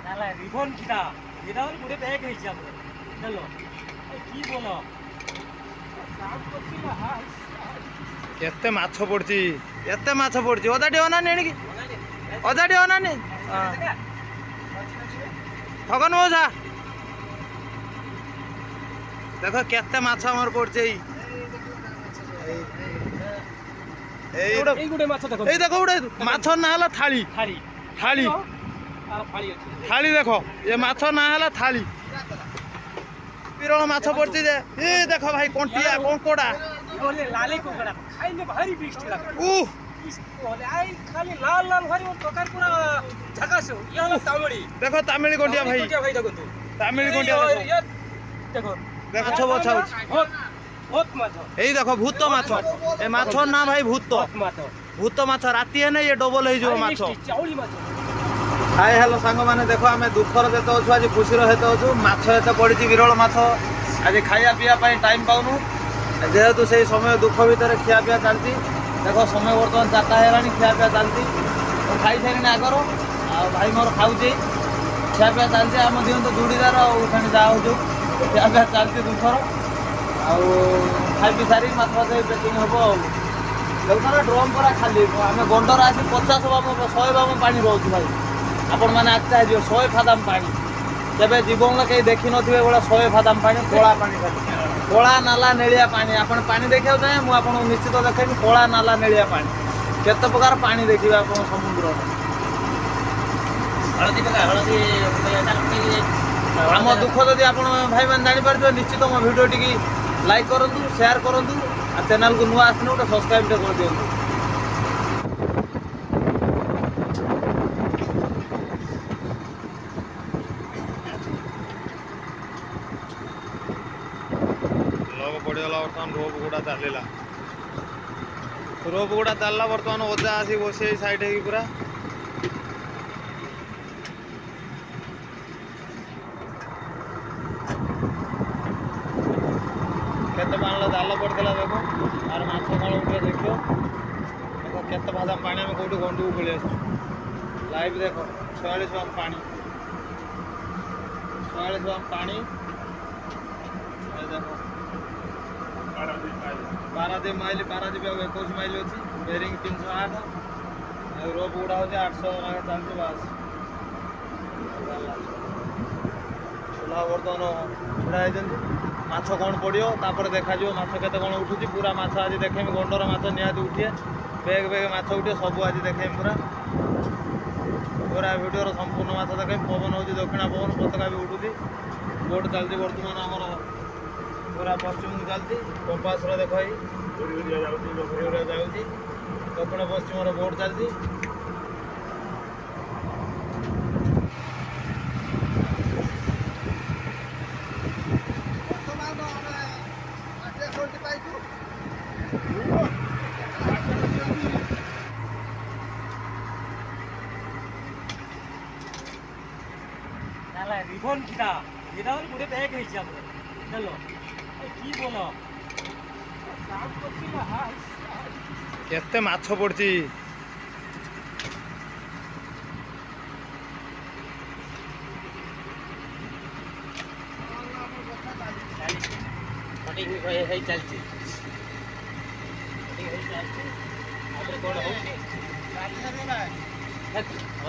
নালা রিবন কিটা এটা হল পুরো ব্যাগ হইছে আমরা চলো কি বলো কাম করছি না হাই केते माछ पड़ची एते माछ पड़ची ओदाटी अनानी एणिकी ओदाटी अनानी ठगन मौसा देखो केते माछ हमर पड़ची এই গুড়ে মাছ দেখো এই দেখো উড়ে মাছ না হলা থালি থালি থালি আর ফাড়ি আছে থালি দেখো ये माछ ना हला थाली विरल माछ पड़ची जे ए देखो भाई कंटिया कंकोड़ा बोले लाले कोकड़ा खाइले भारी टेस्टी লাগে उह बोले आई खाली लाल लाल भारी और तोकार पूरा झकास हो ये हलो तामिड़ी देखो तमिल कंटिया भाई भाई देखो तू तमिल कंटिया ये देखो देखो छो बछा बहुत बहुत माछ এই দেখো ভূত মাছ এ মাছর না ভাই ভূত মাছ ভূত মাছ রাতি হেনে ये डबल हो जो माछ চাউলি মাছ हाय हेलो सांग माने देखो आमे दुखर जेते अछु आज खुशी हेते अछु माछ हेते पड़ी विरल माछ आज खाइया पिया पाई टाइम पाउनु जेहेतु से समय दुख भितर खिया पिया चलती देखो समय बर्तमान 4टा हेलानी खिया पिया चलती तो खाई सारी आगर आ भाई मोर खाऊचे खिया पिया चलती आम दिहन तो जुड़ीदार उठाणी जा हो खिया पिया चलती दुखर आ खाई पी सारी माछ माछ पैकिंग हम देखो ड्रम पूरा खाली आम गंडर आसी 50 बाम 100 बाम पानी रोच भाई आपण मैंने आखता है 100 फादाम पानी जब जीवन कहीं देखी नथिबे बड़ा 100 फादाम पानी कोला पानी खाली कोला नाला नेलिया पानी आपण पानी देखियो चाहे मु आपण निश्चित देखेबी कोला नाला नेलिया पानी केते प्रकार पानी देखिबे आपण समुद्र हळदी पका हळदी हम दुख जदि आपण भाई मान जानि परजो निश्चित मो वीडियो टिकी लाइक करंतु शेयर करंतु आ चैनल को नुआ आसने उटा सब्सक्राइब टे कर दियंतु पड़गला बर्तमान रोप गुड़ा चलला रोप गुड़ा चलला बर्तमान ओजा आसी बसे साइड है पूरा केते पानी जाल पड़ता देखो आर माछ कौन उठे देखो देखो केते बादाम पानी आम कौटी गंडू को पलि आस लाइव देखो 46 बाम पानी 46 बाम पानी देखो पारादीप माइल पारादीप 21 माइल अच्छी बेरिंग 308 रोप गुड़ा हो 800 चलती बास बर्तमान छुड़ा माछ कौन पड़ो तापर देखा माछ केते कौन उठुची पूरा माछ आज देखेमी गंडर माछ निहाती उठिए बेग बेग माछ उठे सब आज देखेमी पूरा पूरा वीडियो संपूर्ण माछ देखेमी पवन हो दक्षिणा पवन पताका भी उठुची बोट चलती बर्तमान आमर पूरा पश्चिम को चलती कंपास देख जाऊँगी दक्षिण पश्चिम बोट चलती নালা রিবন কিটা এটা হল পুরো ব্যাগ হইছে আমরা চলো কি বলো কাম করছি না হাই केते माछ पड़ची चलती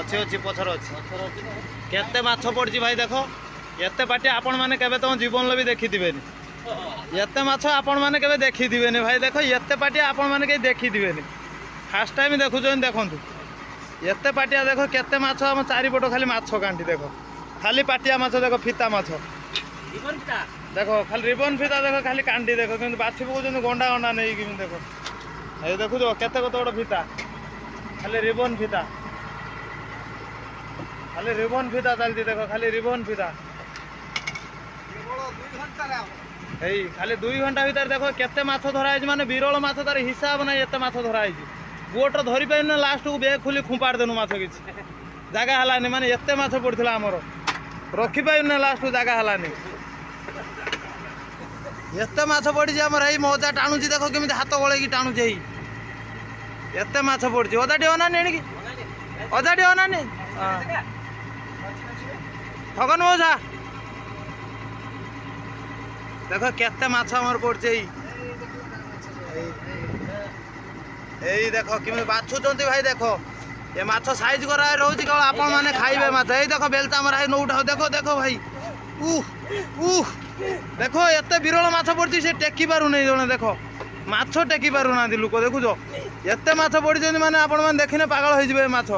अच्छे अच्छी पछर अच्छी केते माछ पड़ची भाई देखो एते पाटी आपण माने केबे तुम जीवन भी देखी दिबेनी एते माछ आपण माने केबे देखी दिबेनी भाई देखो एते पाटी आपण माने के देखी दिबेनी फर्स्ट टाइम देखुछन देखंतु एते पाटिया देखो केते माछ हम चारिपट खाली माछ कांटी देखो खाली पाटिया माछ देखो फिता माछ रिबन किटा देखो खाली रिबन फिता देखो खाली कांडी देखो किंतु बाछि पकउछन गंडा गंडा नै कि देखो ए देखु जो केते कत बड़ फिता खाली रिबन फिता चलती देखो खाली रिबन फिता खाली 2 घंटा भीतर देखो केते माछ धरा माने विरल माछ तार हिसाब ना एते माछ धरा बोट धरी पाइन लास्ट को बेग खुली खुंपाड़ देनु माछ किछि जगह हलानी माने एते माछ पड़थिला हमर रखी पाइन लास्ट को जगह हलानी एते माछ पड़ी हमर एई मौजा टाणुची देखो केमिति हाथ गळे की टाणुची एई एते माछ पड़ची ओदाटी अनानी एणिकी ओदाटी अनानी ठगन मौसा देख केते माछ हमर पड़ছে এই देख किमी बाछुचंती भाई देख ये माछ साइज करा रहउची केवल आपण माने खाइबे माछ ए देख बेलचा हमर आई नउठा देखो देखो भाई उह देखो एते बिरल माछ पड़ছি से टेकी पारु नै जने देखो माछ टेकी पारु ना लोक देखुजो एते माछ पड़छन माने आपण माने देखिने पागल होई जिवे माछ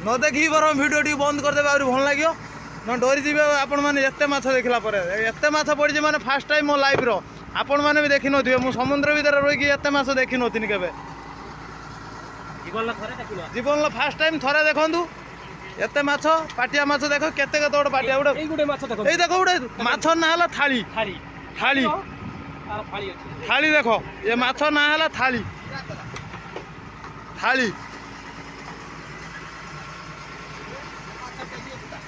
न देखी बरम वीडियो टी बंद कर देबे और भल लागियो न डरी जीवे आपण माने एते माछ देखला परे एते माछ पड़छि माने फर्स्ट टाइम मो लाइफ रो आपण माने भी देखि नथिबे मु समुद्र भीतर रहि कि एते माछ देखि नथिनि केबे जीवन ला फर्स्ट टाइम थरे देखंतु एते माछ पाटिया माछ देखो केते केते गोड पाटिया गोड এই গুটে মাছ দেখো এই দেখো गोड माछ ना हला थाली থালি थाली আর ফালি আছে थाली देखो ये माछ ना हला थाली थाली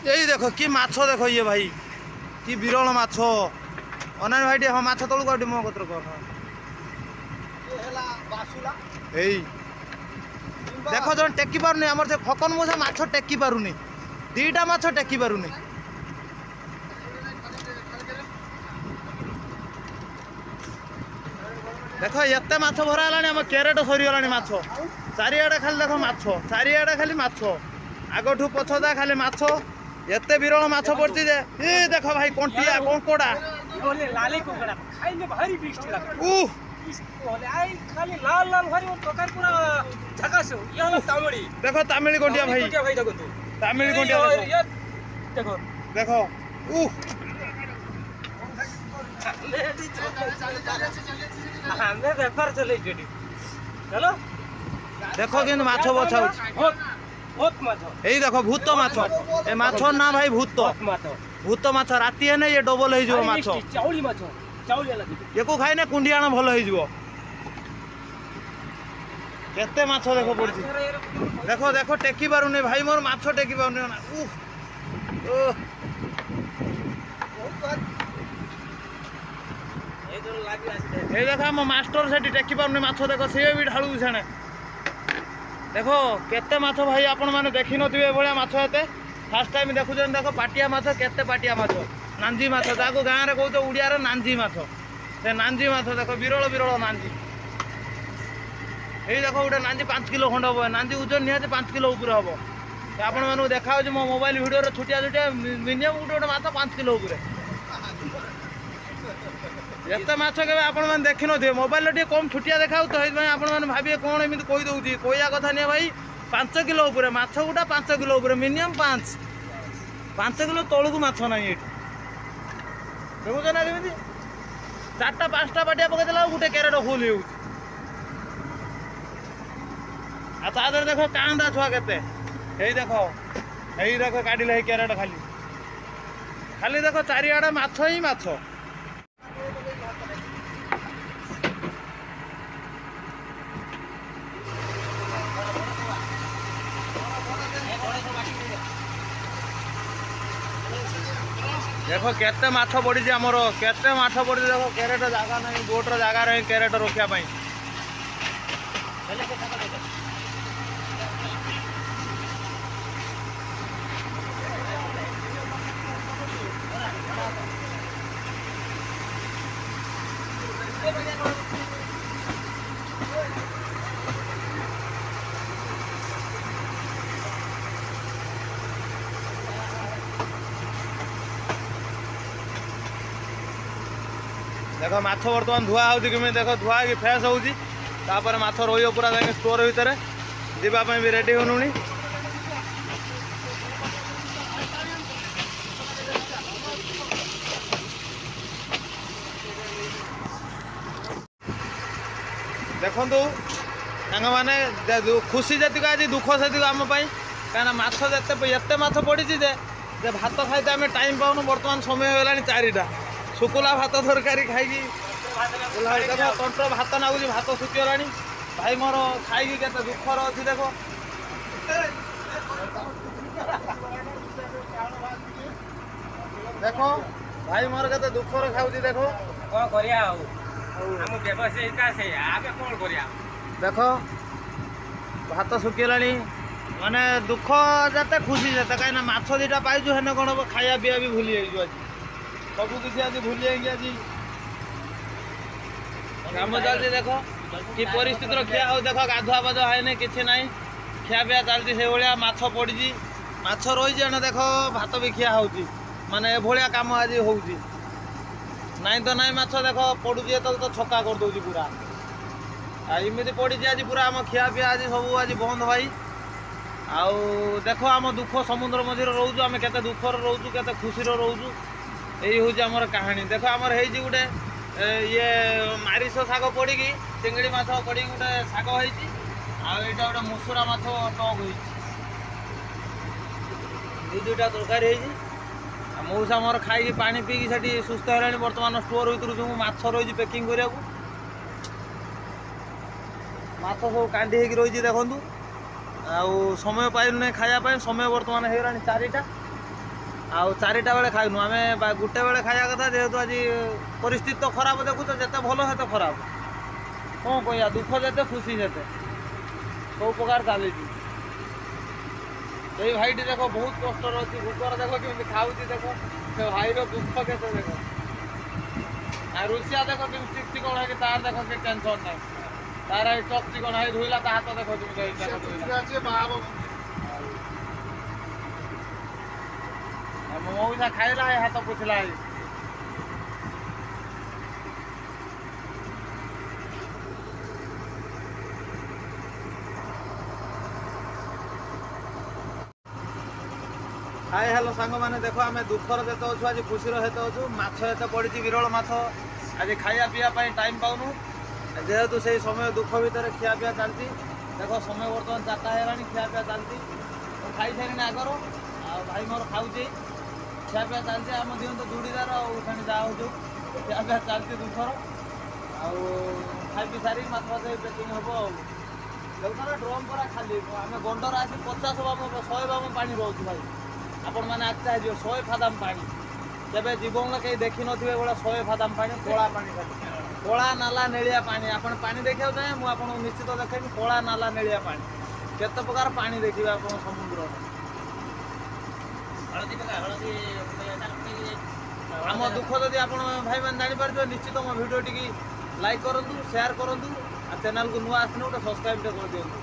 यही देखो कि माछ देखो ये भाई कि बिरल माछ अनान भाई हम माछ तलू काटी मो कतर कर एई देखो जन टेकी पारुनी हमर से खकन मोसा माछ टेकी पारुनी दीटा माछ टेकी पारुनी देखो एते माछ भरा हलानी हम कैरेट सरी हलानी माछ चारिआडे खाली देखो माछ चारिआडे खाली माछ आगठू पछदा खाली माछ एते बिरल माछ पड़छि जे ए देखो भाई कंटिया कंकोड़ा बोले लाली कोकड़ा खाइले भारी टेस्टी लागे इसको बोले आई खाली लाल लाल भारी वो तोकार पूरा झकास हो ये वाला तामिली देखो तामिली कंटिया भाई देखो तू तामिली कंटिया ये देखो देखो हमें व्यापार चले जेडी चलो देखो कि माछ बछाउ बहुत माछ एई देखो भूत माछ ए माछ ना भाई भूत माछ भूत माछ राती है ये डबल हो जो माछ चाउली माछ चाउली लगी एको खाई ना कुंडियाण भल हो जो केते माछ देखो पड़छि देखो देखो टेकी पारुनी भाई मोर माछ टेकी पारुनी ना ए जो लागी आसी ए देखो हम मास्टर सेठी टेकी पारुनी माछ देखो से भी ढाळू छाणे देखो केते माछ भाई आपण माने देखि नथिबे भलिया माछ एते फर्स्ट टाइम देखुछन देखो पाटिया माछ केते पाटिया माछ नांजी माछ ताको गाँ रे कहतो उड़िया रे नांजी माछ से नांजी माछ देखो बिरल बिरल नांजी এই দেখো ওটা নাঞ্জি 5 কিলো খন্ড হবো নাঞ্জি ওজন নিহাতে 5 কিলো উপরে হবো আপন মানু দেখা হচ্ছে মো মোবাইল ভিডিও রে ছুটিয়া ছুটিয়া মিনিমাম ওটা মাছ 5 কিলো উপরে এতে মাছ কেবে আপন মান দেখি নথিবে মোবাইল টিকে কম ছুটিয়া দেখাও তো হেই আপন মান ভাবিয়ে কোন এমিতি কই দউছি কইয়া কথা নিয়া ভাই 5 কিলো উপরে মাছ ওটা 5 কিলো উপরে মিনিমাম 5 কিলো তळକୁ মাছ নাই এটি দেখুছ না কেমিতি চারটা পাঁচটা পাটিয়া পকাই দেলা গোটে ক্যারেট ফুল হেউছি आ तादर देखो कांदा छुआ केते हेई देखो काढिले हे कैरेट खाली खाली देखो चारिआडे माछ ही माछ देखो केते माछ पड़ी हमर केते माछ पड़ी देखो कैरेट जगह नहीं बोट रो जगह रही कैरेट रखिया पई देखो माछ बर्तमान धुआ होती कि देखो धुआ कि फ्रेश होती तापर माछ रही पूरा जाए स्टोर भितर जावाई भी रेडी होनुनी देखु मैंने खुशी जी आज दुख से आम कहीं माछ एत माछ पड़ी जे भात खाई आम टाइम पाऊनु बर्तमान समय होगा 4टा शुकुला भात तरकारी खाई देखो तंत्र भात नागुच भात शुकीगला भाई मोर खाई के दुखर अच्छी देखो देखो भाई मोर के दुखर खाऊँ देखो कौन करिया आम व्यवसाय का से आगे कौन करिया देखो भात शुकीगला ମାନେ ଦୁଃଖ ଯେତେ ଖୁସି ଯେତେ କାହିଁକିନା ମାଛ ଦୁଇଟା ପାଇଛୁ ହେନେ କ'ଣ ହବ ଖାଇବା ପିଇବା ବି ଭୁଲି ଯାଇଛୁ ଆଜି ସବୁ କିଛି ଆଜି ଭୁଲି ଯାଇକି ଆଜି କାମ ଚାଲିଛି ଦେଖ କି ପରିସ୍ଥିତିର ଖିଆ ହଉ ଦେଖ ଗାଧୁଆ ପାଧୁଆ ହେଇନି କିଛି ନାହିଁ ଖିଆ ପିଆ ଚାଲିଛି ସେଇଭଳିଆ ମାଛ ପଡ଼ିଛି ମାଛ ରହିଛି ଏଣେ ଦେଖ ଭାତ ବି ଖିଆ ହେଉଛି ମାନେ ଏଭଳିଆ କାମ ଆଜି ହେଉଛି ନାଇଁ ତ ନାଇଁ ମାଛ ଦେଖ ପଡ଼ୁଛି ଯେତେବେଳେ ତ ଛକା କରିଦେଉଛି ପୁରା ଆଉ ଏମିତି ପଡ଼ିଛି ଆଜି ପୁରା ଆମ ଖିଆ ପିଆ ଆଜି ସବୁ ଆଜି ବନ୍ଦ ଭାଇ ଆଉ ଦେଖ ଆମ ଦୁଃଖ ସମୁଦ୍ର ମଝିରେ ରହୁଛୁ ଆମେ କେତେ ଦୁଃଖରେ ରହୁଛୁ କେତେ ଖୁସିରେ ରହୁଛୁ ଏଇ ହେଉଛି ଆମର କାହାଣୀ ଦେଖ ଆମର ହେଇଛି ଗୋଟେ ଇଏ ମାରିଷ ଶାଗ ପଡ଼ିକି ଚିଙ୍ଗିଡ଼ି ମାଛ ପଡ଼ିକି ଗୋଟେ ଶାଗ ହେଇଛି ଆଉ ଏଇଟା ଗୋଟେ ମସୁରା ମାଛ ଟକ୍ ହେଇଛି ଦୁଇଟା ତରକାରୀ ହେଇଛି ଆଉ ମଉସା ମୋର ଖାଇକି ପାଣି ପିଇକି ସେଠି ସୁସ୍ଥ ହେଲାଣି ବର୍ତ୍ତମାନ ଷ୍ଟୋର ଭିତରୁ ଯେଉଁ ମାଛ ରହିଛି ପ୍ୟାକିଂ କରିବାକୁ ମାଛ ସବୁ କାଣ୍ଡି ହେଇକି ରହିଛି ଦେଖନ୍ତୁ ଆଉ ସମୟ ପାଇଲୁ ନାହିଁ ଖାଇବା ପାଇଁ ସମୟ ବର୍ତ୍ତମାନ ହେଇଗଲାଣି 4ଟା ଆଉ 4ଟା ବେଳେ ଖାଇନୁ ଆମେ ଗୋଟେ ବେଳେ ଖାଇବା କଥା ଯେହେତୁ ଆଜି ପରିସ୍ଥିତି ତ ଖରାପ ଦେଖୁଛ ଯେତେ ଭଲ ସେତେ ଖରାପ କ'ଣ କହିବା ଦୁଃଖ ଯେତେ ଖୁସି ଯେତେ ସବୁ ପ୍ରକାର ଚାଲିଛି ଏଇ ଭାଇଟି ଦେଖ ବହୁତ କଷ୍ଟରେ ଅଛି ଭୋକର ଦେଖ କେମିତି ଖାଉଛି ଦେଖ ସେ ଭାଇର ଦୁଃଖ କେତେ ଦେଖ ଆଉ ରୁଷିଆ ଦେଖ କେମିତି ଚିକଚିକଣ ହେଇକି ତାର ଦେଖ କିଛି ଟେନସନ୍ ନାହିଁ ତାର ଏଇ ଚକଚିକଣ ହେଇ ଧୋଇଲା ତା ହାତ ଦେଖ ମୋ ମଉସା ଖାଇଲା ଏ ହାତ ପୋଛିଲା ହେଇ ହାଏ ହ୍ୟାଲୋ ସାଙ୍ଗମାନେ ଦେଖ ଆମେ ଦୁଃଖର ଯେତେ ଅଛୁ ଆଜି ଖୁସିର ସେତେ ଅଛୁ ମାଛ ଏତେ ପଡ଼ିଛି ବିରଳ ମାଛ ଆଜି ଖାଇବା ପିଇବା ପାଇଁ ଟାଇମ୍ ପାଉନୁ ଯେହେତୁ ସେଇ ସମୟ ଦୁଃଖ ଭିତରେ ଖିଆ ପିଆ ଚାଲିଛି ଦେଖ ସମୟ ବର୍ତ୍ତମାନ 4ଟା ହେଇଗଲାଣି ଖିଆ ପିଆ ଚାଲିଛି ମୁଁ ଖାଇସାରିଣି ଆଗରୁ ଆଉ ଭାଇ ମୋର ଖାଉଛି ଖିଆ ପିଆ ଚାଲିଛି ଆମ ଦିଅନ୍ତୁ ଯୁଡ଼ିଦାର ଆଉ ସେଠି ଯାହା ହେଉଛୁ ଖିଆ ପିଆ ଚାଲିଛି ଦୁଃଖର ଆଉ ଖାଇ ପିଇ ସାରି ମାଛ ଫାଛ ପ୍ୟାକିଂ ହେବ ଆଉ ଦେଖୁନ ଡ୍ରମ୍ ପୁରା ଖାଲି ଆମେ ଗଣ୍ଡରେ ଆସି 50 ବାମ 100 ବାମ ପାଣି ରହୁଛୁ ଭାଇ ଆପଣମାନେ ଆଚ୍ଛା ହେଇଯିବ 100 ଫାଦାମ ପାଣି କେବେ ଜୀବନରେ କେହି ଦେଖିନଥିବେ ଏଭଳିଆ 100 ଫାଦାମ ପାଣି କଳା ପାଣି ଖାଲି କଳା ନାଲା ନେଳିଆ ପାଣି ଆପଣ ପାଣି ଦେଖିବାକୁ ଚାହେଁ ମୁଁ ଆପଣଙ୍କୁ ନିଶ୍ଚିତ ଦେଖେଇବି କଳା ନାଲା ନେଳିଆ ପାଣି କେତେ ପ୍ରକାର ପାଣି ଦେଖିବେ ଆପଣ ସମୁଦ୍ରରେ ଆମ ଦୁଃଖ ଯଦି ଆପଣ ଭାଇମାନେ ଜାଣିପାରୁଥିବେ ନିଶ୍ଚିତ ମୋ ଭିଡ଼ିଓଟିକି ଲାଇକ୍ କରନ୍ତୁ ସେୟାର କରନ୍ତୁ ଆଉ ଚ୍ୟାନେଲକୁ ନୂଆ ଆସିଲେ ଗୋଟେ ସବସ୍କ୍ରାଇବ୍ଟେ କରିଦିଅନ୍ତୁ